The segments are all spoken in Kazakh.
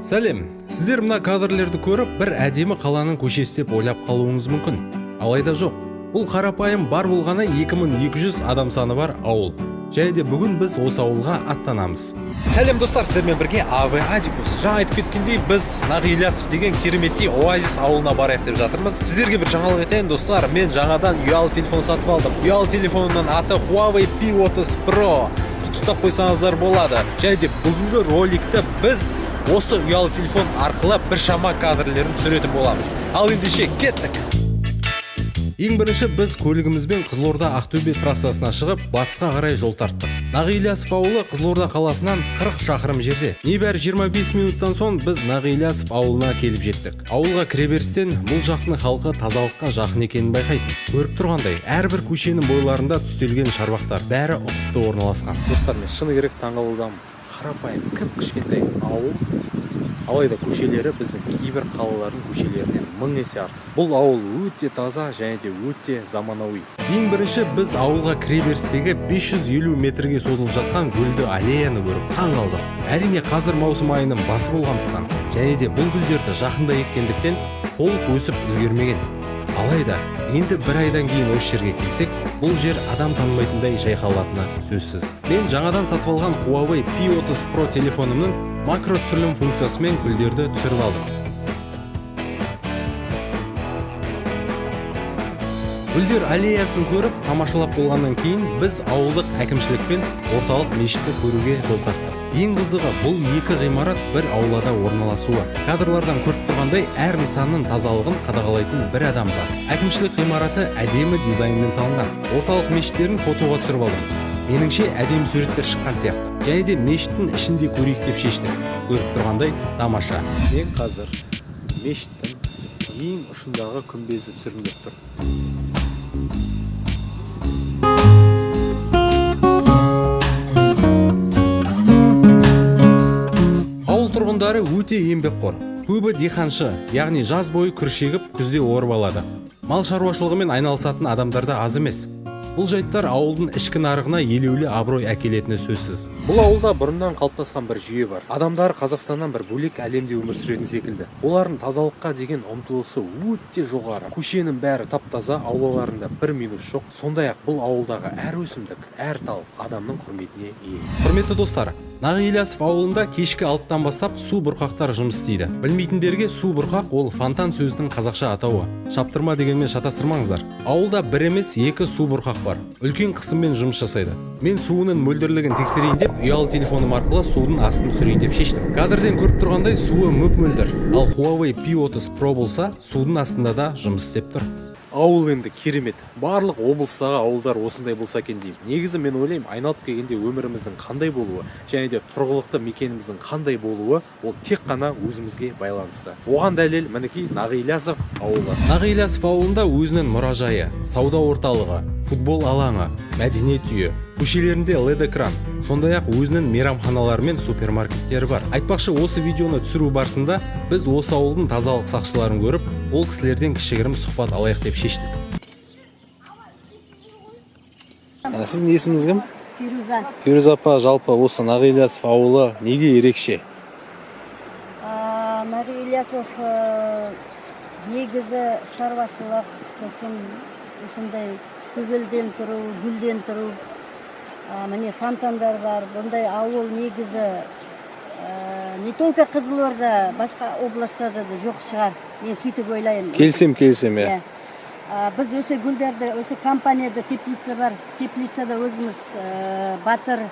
Сәлем, сіздер мына кадрлерді көріп бір әдемі қаланың көшесі деп ойлап қалуыңыз мүмкін. Алайда жоқ, бұл қарапайым бар болғаны 2200 адам саны бар ауыл. Және де бүгін біз осы ауылға аттанамыз. Сәлем достар, сіздермен бірге АВ Адикус. Жаңа айтып кеткендей, біз Нағилясов деген кереметтей оазис ауылына барайық деп жатырмыз. Сіздерге бір жаңалық етейін достар, мен жаңадан ұялы телефон сатып алдым. Ұялы телефонның аты Huawei P30 Pro. Құттықтап қойсаңыздар болады. Және де бүгінгі роликті біз осы ұялы телефон арқылы біршама кадрлерін түсіретін боламыз. Ал ендеше кеттік. Ең бірінші біз көлігімізбен Қызылорда Ақтөбе трассасына шығып, батысқа қарай жол тарттық. Нағилясов ауылы Қызылорда қаласынан 40 шақырым жерде. Небәрі 25 минуттан соң біз Нағилясов ауылына келіп жеттік. Ауылға кіреберістен бұл жақтың халқы тазалыққа жақын екенін байқайсың. Көріп тұрғандай, әрбір көшенің бойларында түстелген шарбақтар бәрі ұқыпты орналасқан. Достар, мен шыны керек таңғалудамын. Қарапайым, кішкентай ауыл, алайда көшелері біздің кейбір қалалардың көшелерінен 1000 есе артық. Бұл ауыл өте таза және де өте заманауи. Ең бірінші біз ауылға кіреберістегі 550 метрге созылып жатқан гүлді аллеяны көріп таң қалдық. Әрине қазір маусым айының басы болғандықтан және де бұл гүлдерді жақында еккендіктен толық өсіп үлгермеген. Алайда енді бір айдан кейін осы жерге келсек, бұл жер адам танымайтындай жайқалатыны сөзсіз. Мен жаңадан сатып алған Huawei P30 Pro телефонымның макро түсірілім функциясымен гүлдерді түсіріп алдым. Гүлдер аллеясын көріп, тамашалап болғаннан кейін біз ауылдық әкімшілікпен орталық мешітті көруге жол тарттық. Ең қызығы, бұл екі ғимарат бір аулада орналасуы. Кадрлардан көріп тұрғандай, әр нысанның тазалығын қадағалайтын бір адам бар. Әкімшілік ғимараты әдемі дизайнмен салынған. Орталық мешіттерін фотоға түсіріп алдым. Меніңше әдемі суреттер шыққан сияқты. Және де мешіттің ішінде көрейік деп шештік. Көріп тұрғандай, тамаша. Мен қазір мешіттің ең ұшындағы күмбезді түсірімдеп тұр. Тұрғындары өте еңбекқор. Көбі диханшы, яғни жаз бойы күріш егіп, күзде орып алады. Мал шаруашылығымен айналысатын адамдар да аз емес. Бұл жайттар ауылдың ішкі нарығына елеулі абырой әкелетіні сөзсіз. Бұл ауылда бұрыннан қалыптасқан бір жүйе бар. Адамдар Қазақстаннан бір бөлек әлемде өмір сүретін секілді. Олардың тазалыққа деген ұмтылысы өте жоғары. Көшенің бәрі тап-таза, аулаларында бір минус жоқ. Сондай-ақ бұл ауылдағы әр өсімдік, әр тал адамның құрметіне ие. Құрметті достар, Нағилясов ауылында кешкі 6-тан бастап су бұрқақтар жұмыс істейді. Білмейтіндерге су бұрқақ ол фонтан сөзінің қазақша атауы. Шаптырма дегенмен шатастырмаңыздар. Ауылда бір емес екі су бұрқақ бар. Үлкен қысыммен жұмыс жасайды. Мен суының мөлдірлігін тексерейін деп, ұялы телефоным арқылы судың астын түсірейін деп шештім. Кадрден көріп тұрғандай суы мөп-мөлдір. Ал Huawei P30 Pro болса, судың астында да жұмыс істеп тұр. Ауыл енді керемет. Барлық облыстағы ауылдар осындай болса екен деймін. Негізі мен ойлаймын, айналып келгенде өміріміздің қандай болуы және де тұрғылықты мекеніміздің қандай болуы ол тек қана өзімізге байланысты. Оған дәлел мінекей Нағилясов ауылы. Нағилясов ауылында өзінің мұражайы, сауда орталығы, футбол алаңы, мәдениет үйі, көшелерінде LED экран, сондай-ақ өзінің мейрамханалары мен супермаркеттері бар. Айтпақшы, осы видеоны түсіру барысында біз осы ауылдың тазалық сақшыларын көріп, ол кісілерден кішігірім сұхбат алайық деп шештік. Сіздің есіміңіз кім? Фируза. Фируза апа, жалпы осы Нағилясов ауылы неге ерекше? Нағилясов негізі шаруашылық, сосын осындай көгелден тұру, гүлден тұру, міне фонтандар бар. Бұндай ауыл негізі не только Қызылорда, басқа областарда да жоқ шығар. Мен сөйтіп ойлаймын. Келсем, иә. Біз осы гүлдерді, осы компанияда теплица бар. Теплицада өзіміз Батыр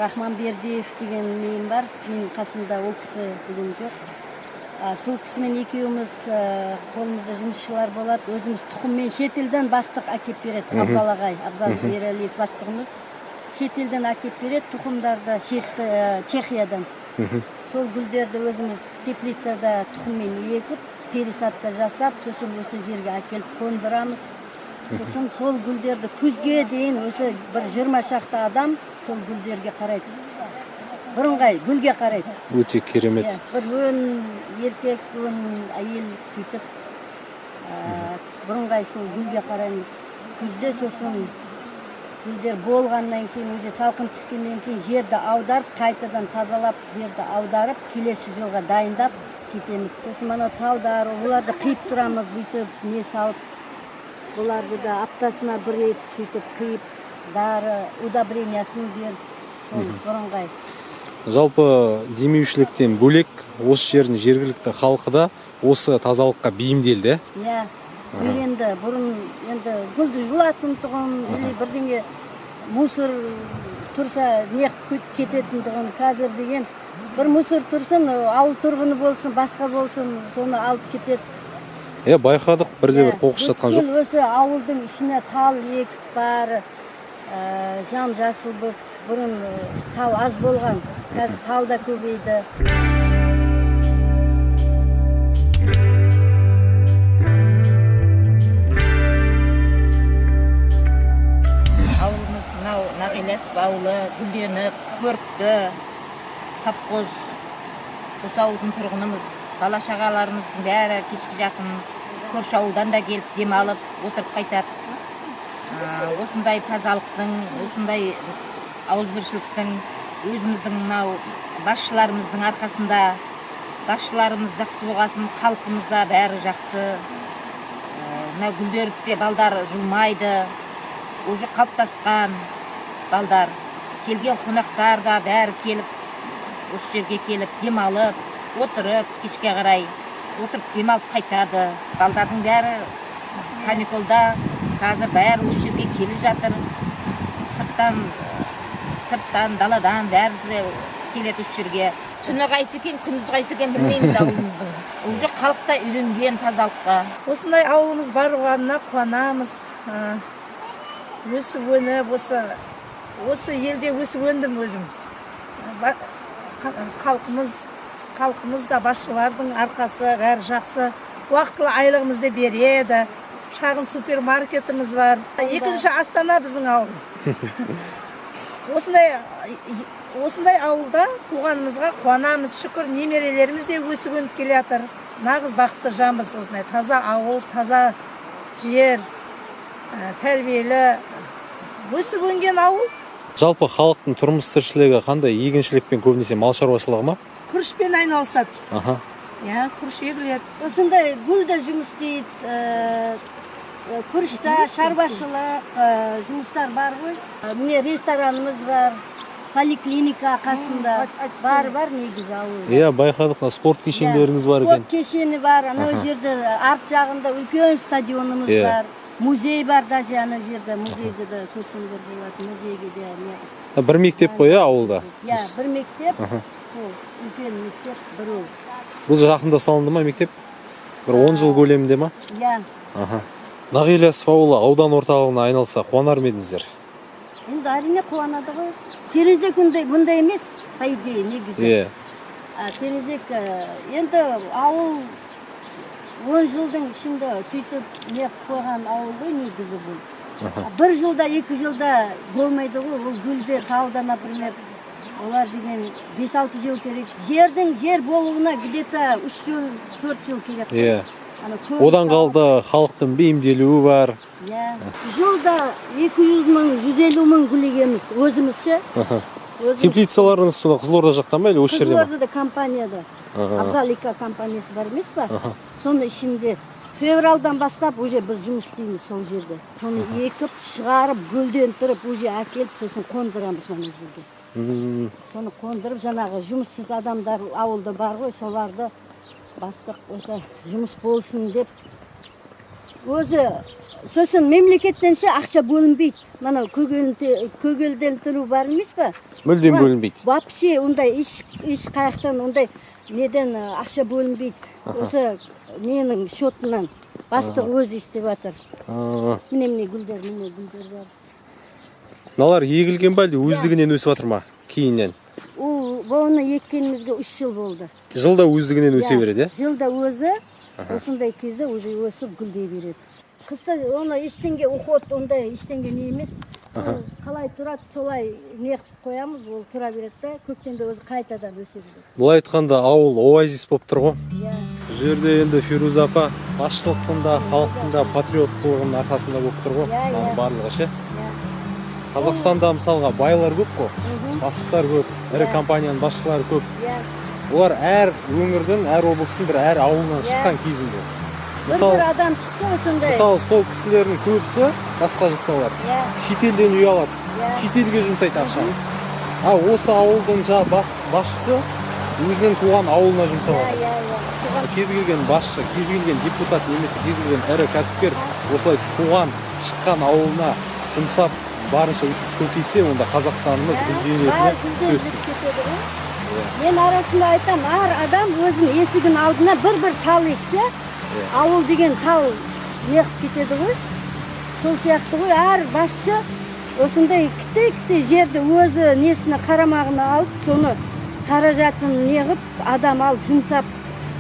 Рахманбердиев деген нейім бар. Мен қасымда ол кісі деген жоқ. Сол кісімен екеуміз қолымызда жұмысшылар болады. Өзіміз тұқыммен шетелден бастық әкеп береді. Абзал ағай, Абзал Ералиев бастығымыз. Шетелден әкеп береді тұқымдарды Чехиядан. Сол гүлдерді өзіміз теплицада тұқыммен егіп, пересадка жасап, сосын осы жерге әкеліп қондырамыз. Сосын сол гүлдерді күзге дейін осы бір 20 шақты адам сол гүлдерге қарайды. Бірыңғай гүлге қарайды. Өте керемет. Бір өн еркек, өн әйел сөйтіп бірыңғай сол гүлге қараймыз. Күзде сосын гүлдер болғаннан кейін уже салқын түскеннен кейін жерді аударып қайтадан тазалап жерді аударып келесі жылға дайындап кетеміз. Сосын мына талдар оларды қиып тұрамыз бүйтіп не салып, оларды да аптасына бір рет сөйтіп қиып дары удобрениясын беріп сол бірыңғай. Жалпы демеушіліктен бөлек осы жердің жергілікті халқы да осы тазалыққа бейімделді. Иә, үйренді. Бұрын енді гүлді жуатын тұғын, или бірдеңе мусор тұрса не кететін тұғын. Қазір деген бір мусор тұрсын, ауыл тұрғыны болсын, басқа болсын, соны алып кетеді. Байқадық, бірде бір қоқыс жатқан жоқ. Бүткіл осы ауылдың ішіне тал екіп бары жам жасыл болып, бұрын тал аз болған, қазір тал да көбейді. Ауылымыз мынау Нағиласов ауылы гүлденіп, көрікті, сапқоз. Осы ауылдың тұрғынымыз, бала-шағаларымыздың бәрі кешкі жақын көрші ауылдан да келіп демалып отырып қайтады. Осындай тазалықтың, осындай ауызбіршіліктің өзіміздің мынау басшыларымыздың арқасында, басшыларымыз жақсы болғасын, халқымызда бәрі жақсы. Мына гүлдерді балдар жумайды, уже қалыптасқан балдар. Келген қонақтар да бәрі келіп, осы жерге келіп демалып, отырып, кешке қарай отырып демалып қайтады. Балдардың бәрі каникулда қазір бәрі осы жерге келіп жатыр. Сырттан, даладан бәрі келеді осы жерге. Түні қайсы екен, күндіз қайсы екен білмейміз ауылымыздың. Уже халық та үйренген тазалыққа. Осындай ауылымыз бар болғанына қуанамыз. Өсіп өніп, осы елде өсіп өндім өзім. Халқымыз да басшылардың арқасы бәрі жақсы. Уақытылы айлығымызды береді. Шағын супермаркетіміз бар. Екінші Астана біздің ауыл. Осындай ауылда туғанымызға қуанамыз. Шүкір, немерелеріміз де өсіп өніп келе жатыр. Нағыз бақытты жанбыз осындай. Таза ауыл, таза жер, тәрбиелі, өсіп өнген ауыл. Жалпы халықтың тұрмыс тіршілігі қандай? Егіншілікпен көбінесе мал шаруашылығы ма? Күрішпен айналысады. Күріш егіледі. Осындай гүлді жұмыс істейді, күрішта шаруашылық жұмыстар бар ғой. Міне ресторанымыз бар, поликлиника қасында бар негізі ауылда. Байқадық, спорт кешендеріңіз бар екен. Спорт кешені бар, анау жерде арт жағында үлкен стадионымыз бар. Музей бар даже ана жерде, музейді де көрсеңдер болады, музейге де. Бір мектеп қой, ауылда? Бір мектеп, үлкен мектеп, бір ол. Бұл жақында салынды ма мектеп? Бір 10 жыл көлемінде ма? Нағиласов ауылы аудан орталығына айналса қуанар ма едіңіздер? Енді әрине қуанады ғой. Терезек бұндай емес, по идее, негізі. Терезек, енді ауыл 10 жылдың ішінде сөйтіп не қойған ауыл ғой негізі бұл. Бір жылда, 2 жылда болмайды ғой, ол гүлдер, талда, например, олар деген 5-6 жыл керек. Жер болуына где-то 3 жыл, 4 жыл керек. Одан қалды халықтың бейімделуі бар. Жылда 200 мың, 150 мың гүл егеміз, өзімізше. Теплицаларыңыз сонда Қызылорда жақтан ба, или осы жерде ма? Қызылордада компанияда. Абзалика компаниясы бар емес па? Соны ішінде февралдан бастап уже біз жұмыс істейміз сол жерде. Соны екіп, шығарып, гүлден тұрып, уже әкеліп, сосын қондырамыз мына жерге. Соны қондырып, жаңағы жұмыссыз адамдар ауылда бар ғой, соларды бастық осы жұмыс болсын деп. Өзі, сосын мемлекеттенше ақша бөлінбейді. Мана көгелден тұру бар емес па? Мүлден бөлінбейді. Вообще ондай еш қаяқтан ондай неден ақша бөлінбейді. Осы ненің шотынан бастық өзі істеп жатыр. Міне гүлдер бар. Мыналар егілген ба, әлде өздігінен өсіп жатыр ма кейіннен? Оны еккенімізге 3 жыл болды. Жылда өздігінен өсе береді? Жылда өзі, осындай кезде өзі өсіп гүлдей береді. Қыста оны ештеңге уход, ондай ештеңге не емес. Қалай тұрады, солай неғып қоямыз, ол тұра береді да, көктемде өзі қайтадан өсе береді. Бұлай айтқанда ауыл оазис болып тұр ғой. Бұл жерде енді Фируза апа басшылықтың да, халықтың да патриоттылығының арқасында болып тұр ғой. Барлығы ше. Қазақстанда мысалға байлар көп қой, бастықтар көп, ірі Иә. компанияның басшылары көп. Иә. Олар әр өңірдің, әр облыстың бір әр ауылынан шыққан кезінде. Бір адам шықты осындай. Мысалы сол кісілердің көбісі басқа жақта олар. Иә. Шетелден үй алады, Иә. шетелге жұмсайды ақшаны. А осы ауылдың басшысы өзінің туған ауылына жұмсалады. Иә. Кез келген басшы, кез келген депутат немесе кез келген ірі кәсіпкер осылай туған, шыққан ауылына жұмсап барынша өсіп көркейтсе, онда Қазақстанымыз гүлденетіні сөзсіз. Мен арасында айтам, әр адам өзінің есігінің алдына бір тал ексе, ауыл деген тал неғып кетеді ғой. Сол сияқты ғой, әр басшы осындай кіте жерді өзі несіне қарамағына алып, соны қаражатын неғып, адам алып жұмсап,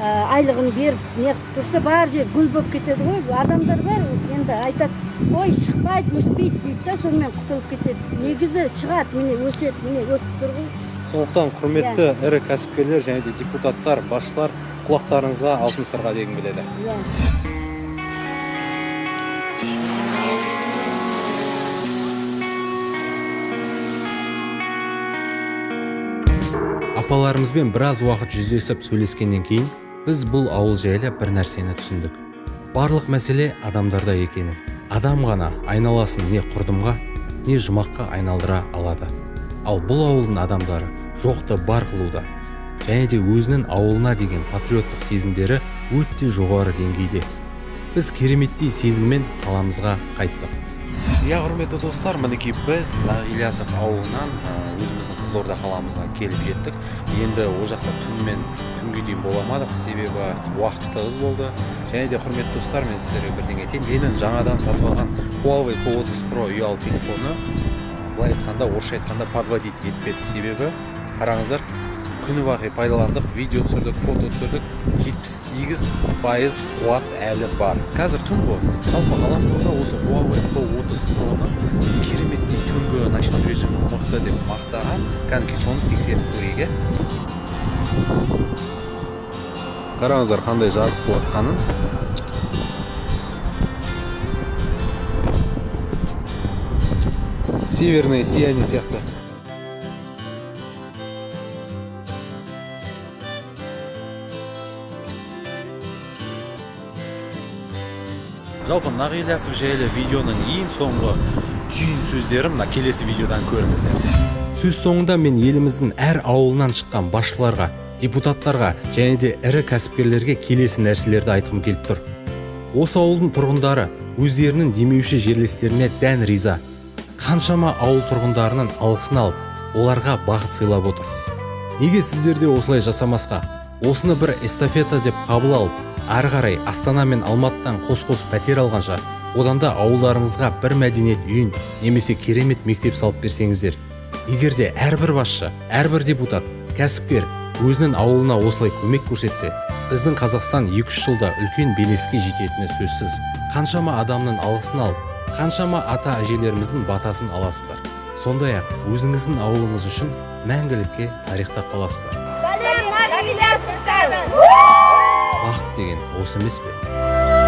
айлығын беріп неғып тұрса, бар жер гүл болып кетеді ғой. Адамдар бар, енді айтады, ой, шықпайды, өспейді дейді да, сонымен құтылып кетеді. Негізі шығады, міне өседі, міне өсіп тұр ғой. Сондықтан құрметті ірі кәсіпкерлер және де депутаттар, басшылар, құлақтарыңызға алтын сырға дегім келеді. Апаларымызбен біраз уақыт жүздесіп сөйлескеннен кейін біз бұл ауыл жайлы бір нәрсені түсіндік. Барлық мәселе адамдарда екенін. Адам ғана айналасын не құрдымға, не жұмаққа айналдыра алады. Ал бұл ауылдың адамдары жоқты бар қылуда. Және де өзінің ауылына деген патриоттық сезімдері өте жоғары деңгейде. Біз кереметтей сезіммен қаламызға қайттық. Құрметті достар, мінекей біз Нағилясов ауылынан өзіміздің Қызылорда қаламызға келіп жеттік. Енді о жақта түнге дейін боламадық, себебі уақыт тығыз болды. Және де құрметті достар, мен сіздерге бірдеңе айтайын. Менің жаңадан сатып алған Huawei P30 Pro ұялы телефоны, былай айтқанда, орысша айтқанда подводить етпеді. Себебі қараңыздар, күні бақи пайдаландық, видео түсірдік, фото түсірдік, 78% қуат әлі бар. Қазір түн ғой, жалпы ғаламторда осы Huawei P30 Pro-ны кереметтей түнгі ночной режим мықты деп мақтаған, кәдімгі соны тексеріп көрейік. Қараңыздар, қандай жарық болып жатқанын. Северное сияние сияқты. Жалпы Нағилясов жайлы видеоның ең соңғы түйін сөздері мына келесі видеодан көріңіздер. Сөз соңында мен еліміздің әр ауылынан шыққан басшыларға, депутаттарға және де ірі кәсіпкерлерге келесі нәрселерді айтқым келіп тұр. Осы ауылдың тұрғындары өздерінің демеуші жерлестеріне дән риза. Қаншама ауыл тұрғындарының алғысын алып, оларға бақыт сыйлап отыр. Неге сіздерде осылай жасамасқа? Осыны бір эстафета деп қабыл алып, ары қарай Астана мен Алматыдан қос-қос пәтер алғанша, одан да ауылдарыңызға бір мәдениет үйін немесе керемет мектеп салып берсеңіздер. Егер де әрбір басшы, әрбір депутат, кәсіпкер өзінің ауылына осылай көмек көрсетсе, біздің Қазақстан 2-3 жылда үлкен белеске жететіні сөзсіз. Қаншама адамның алғысын алып, қаншама ата-әжелеріміздің батасын аласыздар. Сондай-ақ өзіңіздің ауылыңыз үшін мәңгілікке тарихта қаласыздар. Бақыт деген осы емес пе?